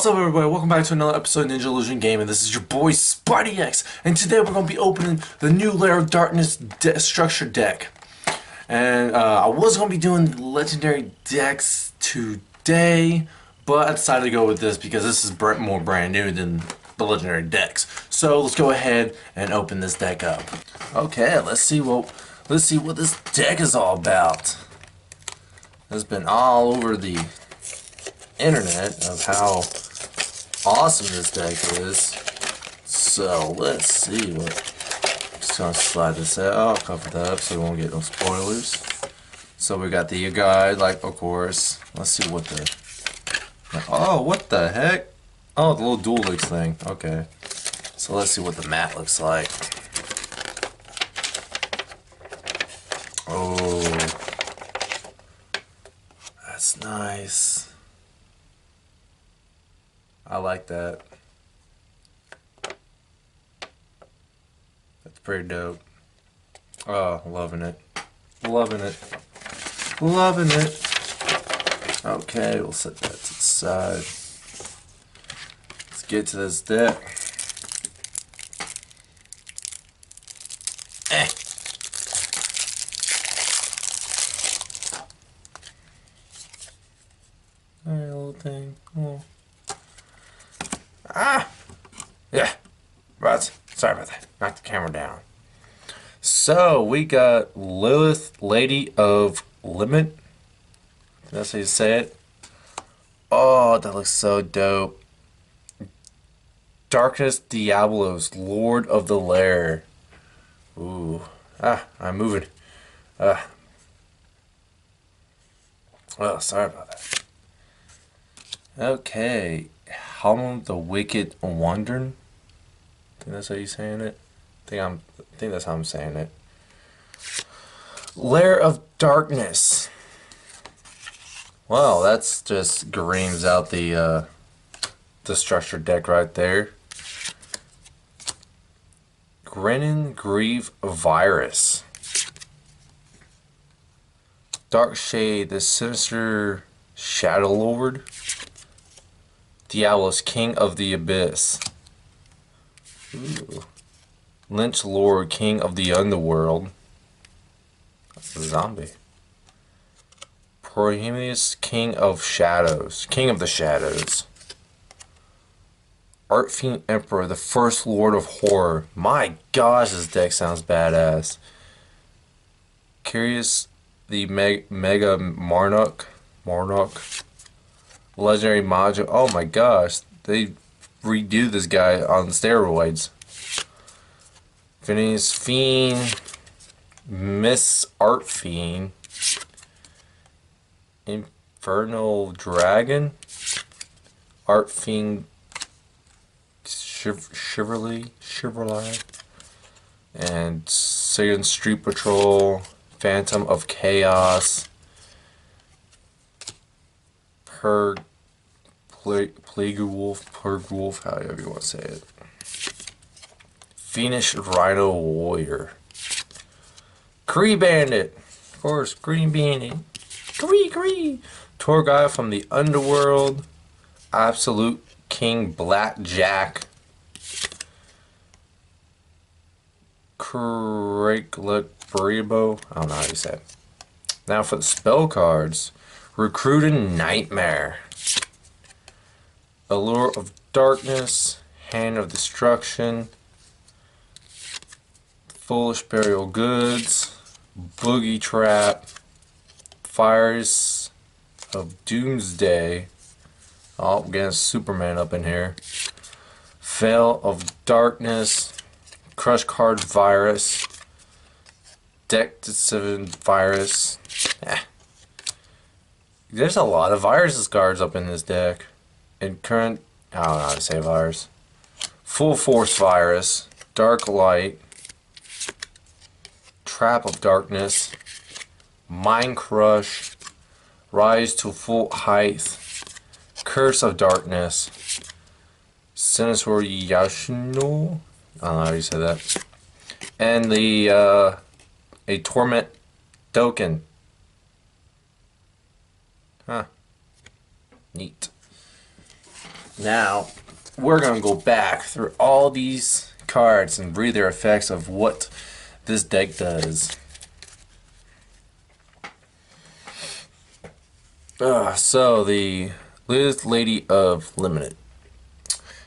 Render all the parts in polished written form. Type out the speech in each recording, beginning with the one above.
What's up, everybody? Welcome back to another episode of Ninja Illusion Gaming. This is your boy Spidey and today we're going to be opening the new Lair of Darkness structure deck. And I was going to be doing legendary decks today, but I decided to go with this because this is more brand new than the legendary decks. So let's go ahead and open this deck up. Okay, let's see what this deck is all about. It's been all over the internet of how awesome this deck is. So let's see what. Just gonna slide this out. I'll cover that up so we won't get no spoilers. So we got the guide, like, of course. Let's see what the. Oh, what the heck? Oh, the little dual links thing. Okay. So let's see what the mat looks like. Oh, that's nice. I like that. That's pretty dope. Oh, loving it. Loving it. Loving it. Okay, we'll set that to the side. Let's get to this deck. Alright, little thing. Oh. Ah! Yeah. Right. Sorry about that. Knock the camera down. So, we got Lilith, Lady of Limit. That's how you say it. Oh, that looks so dope. Darkness Diablos, Lord of the Lair. Ooh. Ah, I'm moving. Oh, sorry about that. Okay. Helm the Wicked Wandering. I think that's how you're saying it. I think that's how I'm saying it. Lair of Darkness. Wow, that's just greens out the structured deck right there. Grinning Grieve Virus. Dark Shade, the Sinister Shadow Lord. Diablos, King of the Abyss. Ooh. Lynch Lord, King of the Underworld. That's a zombie. Prometheus, King of Shadows. King of the Shadows. Art Fiend Emperor, the First Lord of Horror. My gosh, this deck sounds badass. Curious, the Mega Marnock. Legendary module. Oh my gosh, they redo this guy on steroids. Phineas Fiend, Miss Art Fiend, Infernal Dragon, Art Fiend, Chivalry, and Saiyan Street Patrol, Phantom of Chaos, Plague Wolf, however you want to say it. Fiendish Rhino Warrior. Kree Bandit. Of course, Green Bandit. Kree. Tour Guide from the Underworld. Absolute King Blackjack. Craiglet Brabo. I don't know how you say it. Now for the spell cards. Recruiting Nightmare. Allure of Darkness. Hand of Destruction. Foolish Burial Goods. Boogie Trap. Fires of Doomsday. Oh, we're getting Superman up in here. Veil of Darkness. Crush Card Virus. Deck to 7 Virus. There's a lot of viruses cards up in this deck. In current, I don't know how to say virus. Full Force Virus. Dark Light. Trap of Darkness. Mind Crush. Rise to Full Height. Curse of Darkness. Sinister Yashino. I don't know how you say that. And the a Torment Token. Huh. Neat. Now, we're going to go back through all these cards and read their effects of what this deck does. So, the Lady of Limited.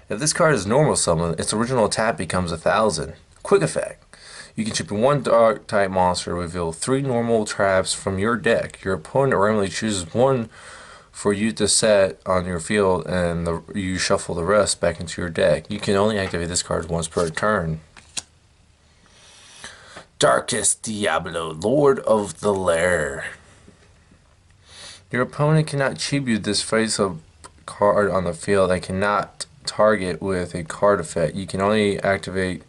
If this card is normal summon, its original attack becomes 1,000. Quick effect. You can chip in one dark type monster, reveal 3 normal traps from your deck. Your opponent randomly chooses one for you to set on your field, and you shuffle the rest back into your deck. You can only activate this card once per turn. Darkest Diablo, Lord of the Lair. Your opponent cannot tribute this face-up card on the field and cannot target with a card effect. You can only activate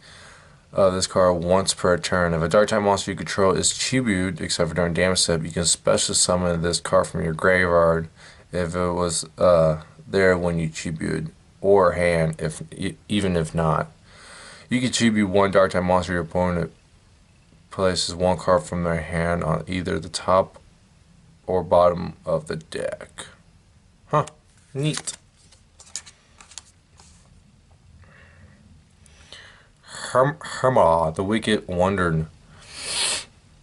this card once per turn. If a dark type monster you control is tributed, except for during damage step, you can special summon this card from your graveyard if it was there when you tributed, or hand even if not. You can tribute one dark type monster your opponent places one card from their hand on either the top or bottom of the deck. Huh, neat. Herma, the Wicked Wonder.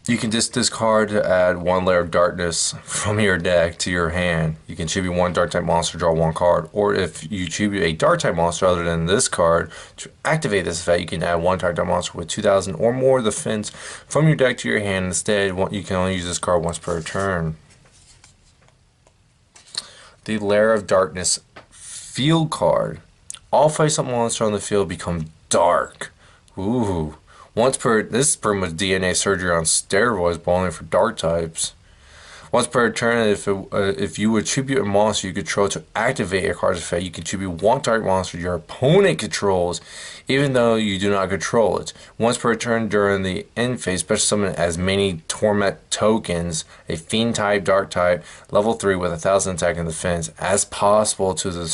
You can just discard to add 1 layer of darkness from your deck to your hand. You can tribute 1 dark type monster, draw 1 card. Or if you tribute a dark type monster other than this card, to activate this effect, you can add 1 dark type monster with 2,000 or more defense from your deck to your hand. Instead, you can only use this card once per turn. The Lair of Darkness field card. All face-up monsters on the field become dark. Ooh. This is pretty much DNA surgery on steroids, but only for dark types. Once per turn, if you would tribute a monster you control to activate a card's effect, you can tribute 1 dark monster your opponent controls, even though you do not control it. Once per turn during the end phase, special summon as many Torment tokens, a Fiend type, dark type, level 3 with 1,000 attack and defense, as possible to the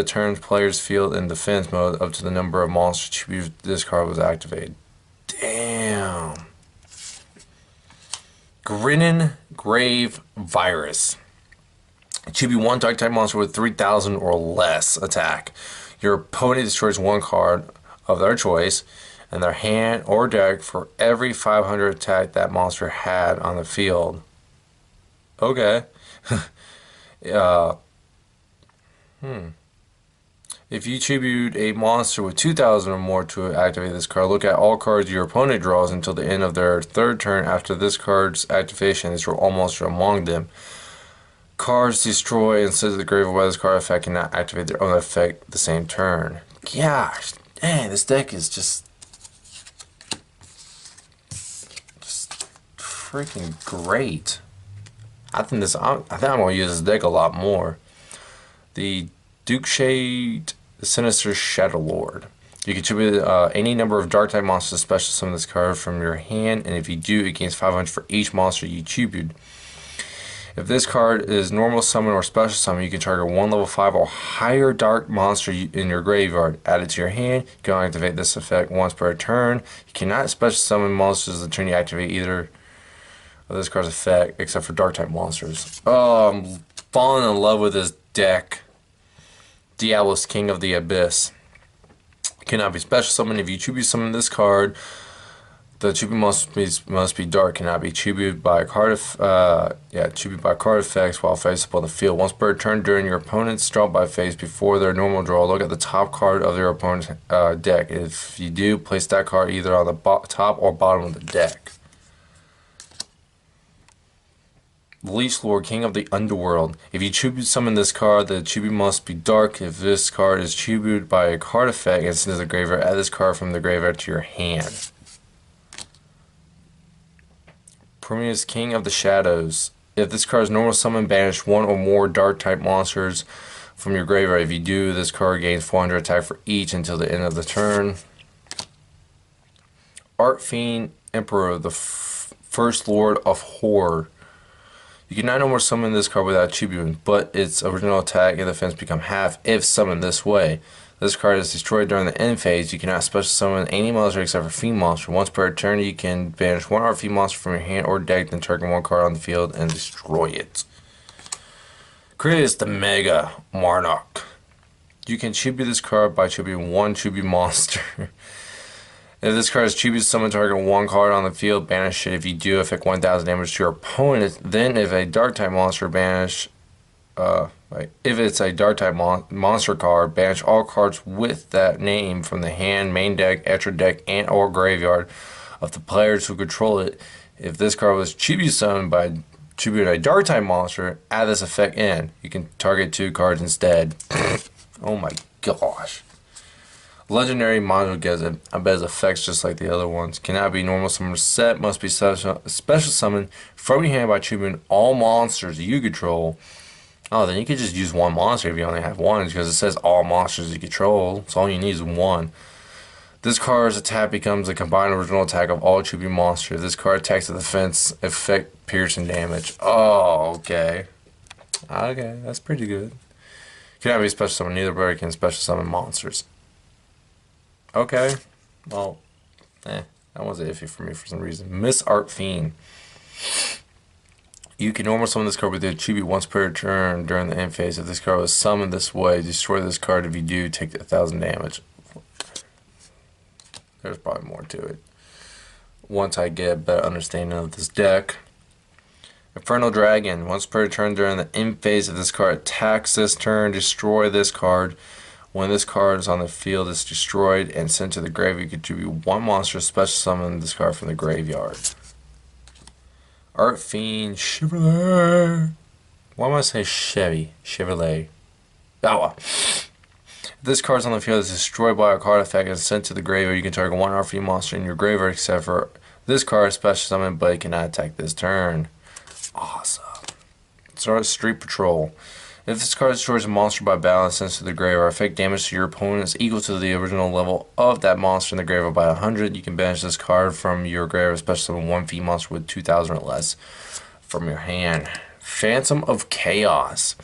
turn player's field in defense mode up to the number of monsters this card was activated. Damn. Grinning Grave Virus. Tribute 1 dark type monster with 3,000 or less attack. Your opponent destroys 1 card of their choice in their hand or deck for every 500 attack that monster had on the field. Okay. If you tribute a monster with 2,000 or more to activate this card, look at all cards your opponent draws until the end of their 3rd turn. After this card's activation, destroy all monsters among them. Cards destroyed instead of the graveyard by this card effect cannot activate their own effect the same turn. Gosh, dang, this deck is just freaking great. I think I'm gonna use this deck a lot more. The Duke Shade Sinister Shadow Lord. You can tribute any number of dark type monsters to special summon this card from your hand, and if you do, it gains 500 for each monster you tribute. If this card is normal summon or special summon, you can target 1 level 5 or higher dark monster in your graveyard. Add it to your hand. You can activate this effect once per turn. You cannot special summon monsters the turn you activate either of this card's effect, except for dark type monsters. Oh, I'm falling in love with this deck. Diablos, King of the Abyss. Cannot be special summoned. If you tribute summon this card, the tribute must be dark. Cannot be tributed by card effects while face up on the field. Once per turn during your opponent's draw by phase before their normal draw, look at the top card of their opponent's deck. If you do, place that card either on the top or bottom of the deck. Leech Lord, King of the Underworld. If you tribute summon this card, the tribute must be dark. If this card is tributed by a card effect and sent to the graveyard, add this card from the graveyard to your hand. Prometheus, King of the Shadows. If this card is normal summon, banish 1 or more dark type monsters from your graveyard. If you do, this card gains 400 attack for each until the end of the turn. Archfiend Emperor, the First Lord of Horror. You cannot no more summon this card without tributing, but its original attack and defense become half if summoned this way. This card is destroyed during the end phase. You cannot special summon any monster except for Fiend monster. Once per turn, you can banish 1 Fiend monster from your hand or deck, then target 1 card on the field and destroy it. Chris the Mega Monarch. You can tribute this card by tributing one tribute monster. If this card is tribute, summon target one card on the field, banish it. If you do, affect 1000 damage to your opponent. Then, if a dark type monster banish, if it's a dark type monster card, banish all cards with that name from the hand, main deck, extra deck, and or graveyard of the players who control it. If this card was tribute summoned by tribute a dark type monster, add this effect in. You can target 2 cards instead. Oh my gosh. Legendary module gets it. I bet its effects just like the other ones. Cannot be normal summon set. Must be special summon from your hand by tributing all monsters you control. Oh, then you could just use one monster if you only have one, because it says all monsters you control. So all you need is one. This card's attack becomes a combined original attack of all tribute monsters. This card attacks the defense, effect piercing damage. Oh, okay. Okay, that's pretty good. Cannot be special summon neither, but it can special summon monsters. Okay, well, that was iffy for me for some reason. Miss Art Fiend. You can normal summon this card with a tribute once per turn during the end phase. If this card was summoned this way, destroy this card. If you do, take 1000 damage. There's probably more to it. Once I get a better understanding of this deck. Infernal Dragon. Once per turn during the end phase, if this card attacks this turn, destroy this card. When this card is on the field, it's destroyed and sent to the graveyard. You contribute one monster, special summon this card from the graveyard. Art Fiend Chevrolet. Why am I saying Chevy? Chevrolet. Oh, well. If this card is on the field, it's destroyed by a card effect and sent to the graveyard. You can target one Art Fiend monster in your graveyard except for this card, special summon, but it cannot attack this turn. Awesome. Start Street Patrol. If this card destroys a monster by battle and sends to the graveyard, effect damage to your opponent is equal to the original level of that monster in the graveyard by 100. You can banish this card from your graveyard, especially one fiend monster with 2000 or less from your hand. Phantom of Chaos.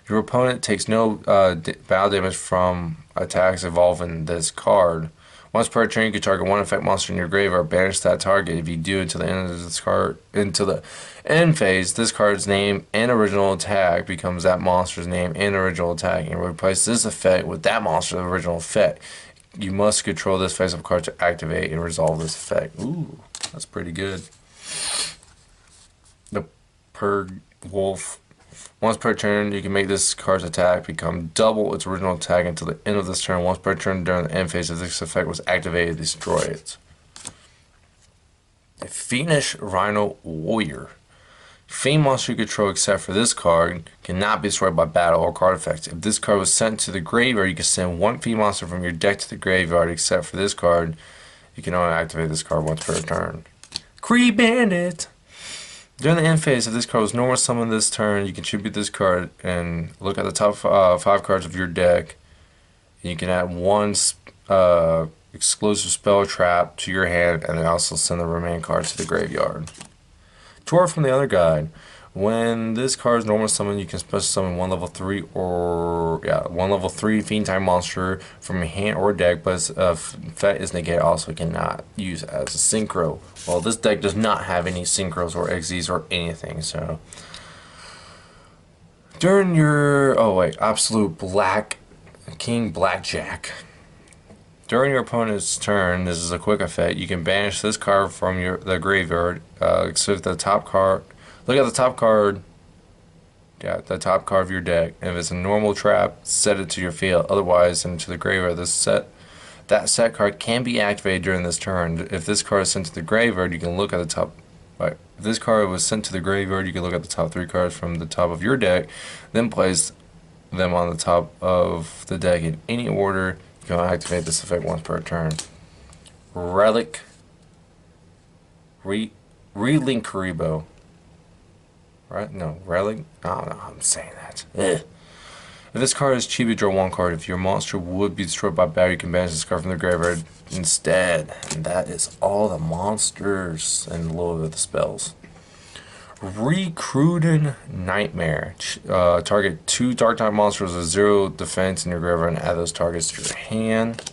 Your opponent takes no battle damage from attacks involving this card. Once per turn, you can target one effect monster in your graveyard, banish that target. If you do until the end of this card, until the end phase, this card's name and original attack becomes that monster's name and original attack, and replace this effect with that monster's original effect. You must control this face-up card to activate and resolve this effect. Ooh, that's pretty good. The Purg Wolf. Once per turn, you can make this card's attack become double its original attack until the end of this turn. Once per turn during the end phase, if this effect was activated, destroy it. A Fiendish Rhino Warrior. Fiend monster you control except for this card cannot be destroyed by battle or card effects. If this card was sent to the graveyard, you can send one fiend monster from your deck to the graveyard except for this card. You can only activate this card once per turn. Cree Bandit. During the end phase, if this card was normal summoned this turn, you can tribute this card and look at the top 5 cards of your deck. And you can add one exclusive spell trap to your hand, and then also send the remaining cards to the graveyard. Tour from the other guide. When this card is normal summoned, you can special summon one level 3 fiend type monster from your hand or deck, but its effect is negated. Also cannot use as a synchro. Well, this deck does not have any synchros or XZs or anything, so during your absolute King Blackjack. During your opponent's turn, this is a quick effect. You can banish this card from the graveyard. Except the top card. Look at the top card. Yeah, the top card of your deck. And if it's a normal trap, set it to your field. Otherwise, send it to the graveyard. That set card can be activated during this turn. If this card is sent to the graveyard, you can look at the top. Right. If this card was sent to the graveyard, you can look at the top 3 cards from the top of your deck, then place them on the top of the deck in any order. You can activate this effect once per turn. Relic. Relink Karibo. Right? No, Relic? I don't know how I'm saying that. Ugh. If this card is cheap, you draw 1 card. If your monster would be destroyed by battle, you can banish this card from the graveyard instead. And that is all the monsters and a little bit of the spells. Recruiting Nightmare. Target 2 dark type monsters with 0 defense in your graveyard and add those targets to your hand.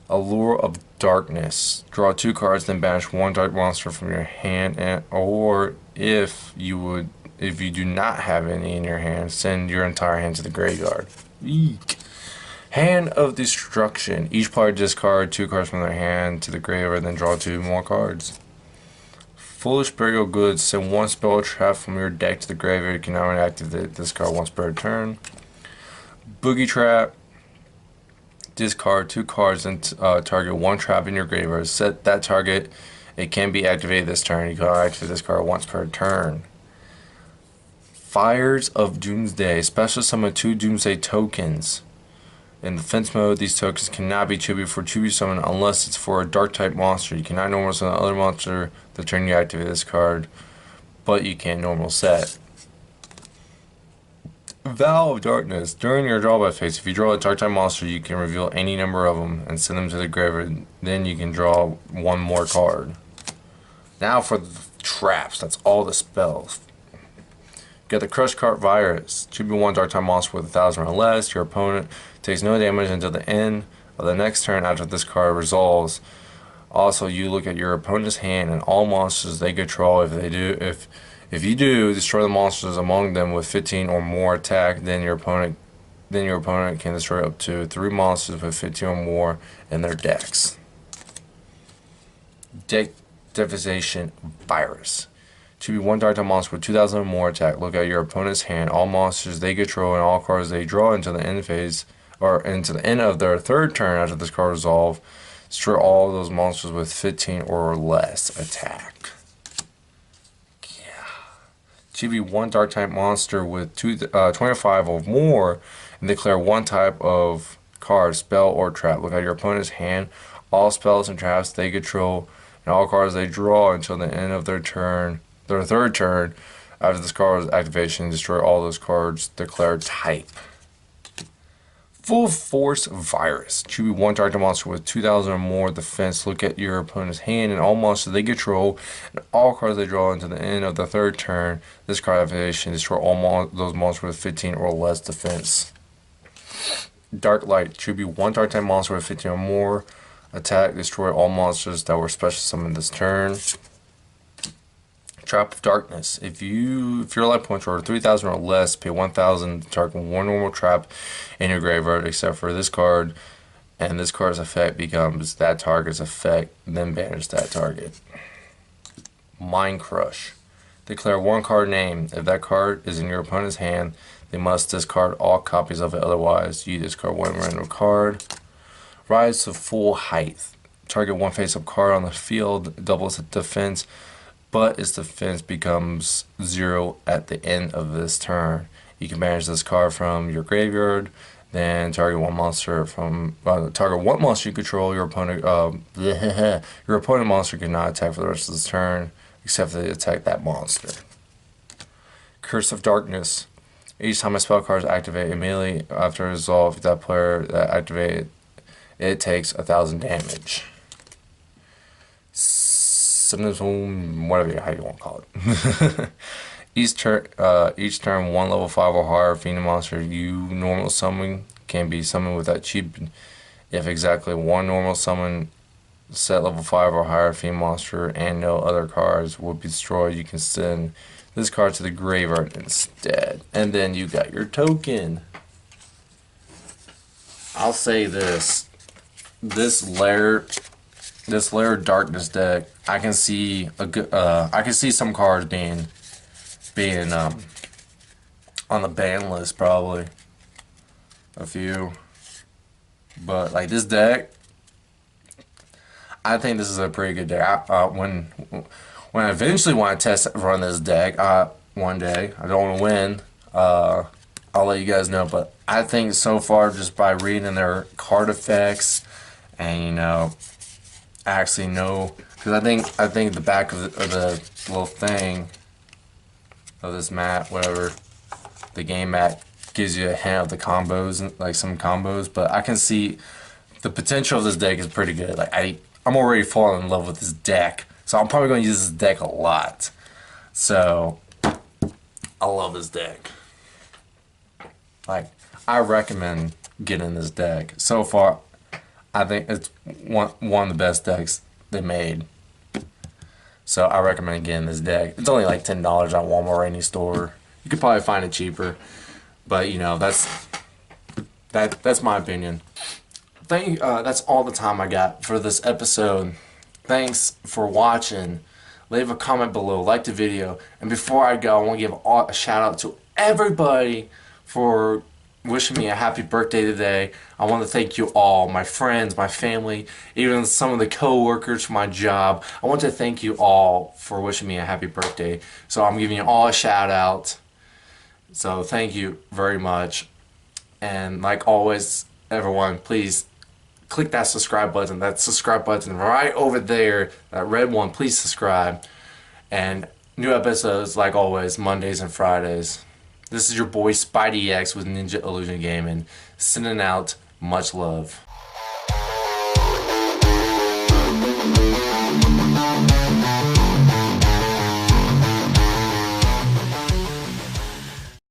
Allure of Darkness. Draw 2 cards, then banish 1 dark monster from your hand, or if you would If you do not have any in your hand, send your entire hand to the graveyard. Eek. Hand of Destruction. Each player discard 2 cards from their hand to the graveyard, then draw 2 more cards. Foolish Burial Goods. Send 1 spell or trap from your deck to the graveyard. You can now activate this card once per turn. Boogie Trap. Discard 2 cards and target 1 trap in your graveyard. Set that target. It can be activated this turn. You can activate this card once per turn. Fires of Doomsday. Special summon 2 Doomsday tokens. In defense mode, these tokens cannot be 2B for 2B summon unless it's for a dark type monster. You cannot normal summon another monster the turn you activate this card, but you can normal set. Vow of Darkness. During your drawback phase, if you draw a dark type monster, you can reveal any number of them and send them to the graveyard. Then you can draw 1 more card. Now for the traps. That's all the spells. Get the Crush Cart Virus. 2B1 dark type monster with 1,000 or less. Your opponent takes no damage until the end of the next turn after this card resolves. Also, you look at your opponent's hand and all monsters they control. If you do, destroy the monsters among them with 15 or more attack, then your opponent can destroy up to 3 monsters with 15 or more in their decks. Deck Devastation Virus. 2B1 dark type monster with 2,000 or more attack. Look at your opponent's hand, all monsters they control, and all cards they draw into the end phase or into the end of their third turn after this card resolve. Destroy all of those monsters with 15 or less attack. Yeah. 2B1 dark type monster with 25 or more, and declare 1 type of card, spell, or trap. Look at your opponent's hand, all spells and traps they control, and all cards they draw until the end of their third turn after this card's activation. Destroy all those cards declared type. Full Force Virus. 2B1 dark type monster with 2,000 or more defense. Look at your opponent's hand and all monsters they control and all cards they draw until the end of the third turn. This card activation. Destroy all those monsters with 15 or less defense. Dark Light. 2B1 dark type monster with 15 or more attack. Destroy all monsters that were special summoned this turn. Trap of Darkness. If your life points are 3,000 or less, pay 1,000 to target 1 normal trap in your graveyard except for this card, and this card's effect becomes that target's effect, then banish that target. Mind Crush. Declare 1 card name. If that card is in your opponent's hand, they must discard all copies of it, otherwise you discard 1 random card. Rise to Full Height. Target 1 face-up card on the field, doubles its defense, but its defense becomes 0 at the end of this turn. You can banish this card from your graveyard, then target 1 monster from target 1 monster you control. Your opponent monster cannot attack for the rest of this turn, except for they attack that monster. Curse of Darkness. Each time a spell card is activated, immediately after resolve, that player that activated it takes 1,000 damage. Whatever how you want to call it. Each turn, 1 level 5 or higher Fiend monster you normal summon can be summoned with that cheap. If exactly 1 normal summon set level 5 or higher Fiend monster and no other cards will be destroyed, you can send this card to the graveyard instead. And then you got your token. I'll say this Lair Darkness deck, I can see some cards being on the ban list, probably a few, but like this deck, I think this is a pretty good deck. When I eventually want to run this deck one day, I don't want to win, I'll let you guys know, but I think so far, just by reading their card effects and actually know, because I think the back of the little thing of this mat, whatever, the game mat, gives you a hint of the combos, like some combos, but I can see the potential of this deck is pretty good. Like I'm already falling in love with this deck, so I'm probably going to use this deck a lot. So I love this deck. Like, I recommend getting this deck. So far, I think it's one of the best decks they made. So I recommend getting this deck. It's only like $10 on Walmart or any store. You could probably find it cheaper, but you know that's my opinion. That's all the time I got for this episode. Thanks for watching. Leave a comment below, like the video, and before I go, I want to give a shout out to everybody for wishing me a happy birthday today. I want to thank you all, my friends, my family, even some of the co-workers from my job. I want to thank you all for wishing me a happy birthday. So I'm giving you all a shout out. So thank you very much. And like always, everyone, please click that subscribe button. That subscribe button right over there, that red one. Please subscribe. And new episodes, like always, Mondays and Fridays. This is your boy Ep.6 with Ninja Illusion Gaming, sending out much love.